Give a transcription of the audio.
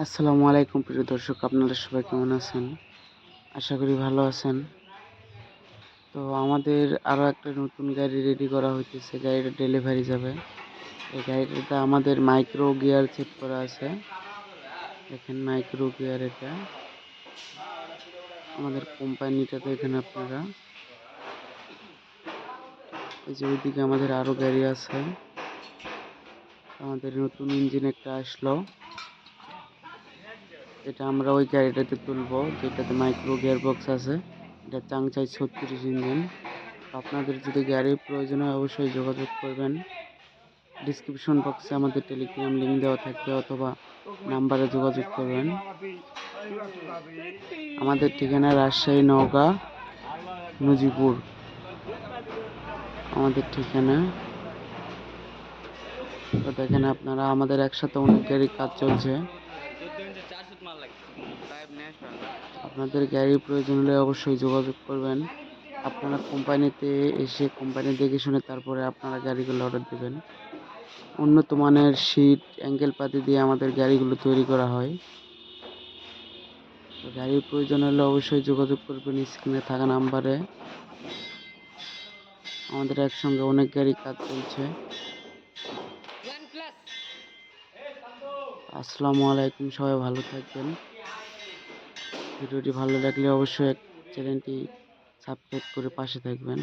আসসালামু আলাইকুম প্রিয় দর্শক, আপনারা সবাই কেমন আছেন? আশা করি ভালো আছেন। তো আমাদের আরও একটা নতুন গাড়ি রেডি করা হইতেছে, গাড়িটা ডেলিভারি যাবে। এই গাড়িটাতে আমাদের মাইক্রো গিয়ার সেট করা আছে। দেখেন মাইক্রো গিয়ার, এটা আমাদের কোম্পানিটাতে। এখানে আপনারা এই যে ওইদিকে আমাদের আরও গাড়ি আছে। আমাদের নতুন ইঞ্জিন একটা আসলো, এটা আমরা ওই গাড়িটাতে তুলবো যেটাতে মাইক্রো গিয়ার বক্স আছে। এটা চাংচাই 36 ইঞ্জিন। আপনাদের যদি গাড়ির প্রয়োজন হয় অবশ্যই যোগাযোগ করবেন। ডিসক্রিপশন বক্সে আমাদের টেলিগ্রাম লিঙ্ক দেওয়া থাকবে অথবা নাম্বারে যোগাযোগ করবেন। আমাদের ঠিকানা রাজশাহী, নওগাঁ, নজিপুর আমাদের ঠিকানা। তো দেখেন আপনারা, আমাদের একসাথে অনেক গাড়ির কাজ চলছে। আপনাদের গাড়ির প্রয়োজন হলে অবশ্যই যোগাযোগ করবেন। আপনারা কোম্পানিতে এসে কোম্পানি দেখে শুনে তারপরে আপনারা গাড়িগুলো অর্ডার দেবেন। উন্নত মানের সিট, অ্যাঙ্গেল পাতি দিয়ে আমাদের গাড়িগুলো তৈরি করা হয়। তো গাড়ির প্রয়োজন হলে অবশ্যই যোগাযোগ করবেন স্ক্রিনে থাকা নাম্বারে। আমাদের একসঙ্গে অনেক গাড়ি কাজ চলছে। আসসালামু আলাইকুম, সবাই ভালো থাকবেন। ভিডিওটি ভালো লাগলে অবশ্যই চ্যানেলটি সাবস্ক্রাইব করে পাশে থাকবেন।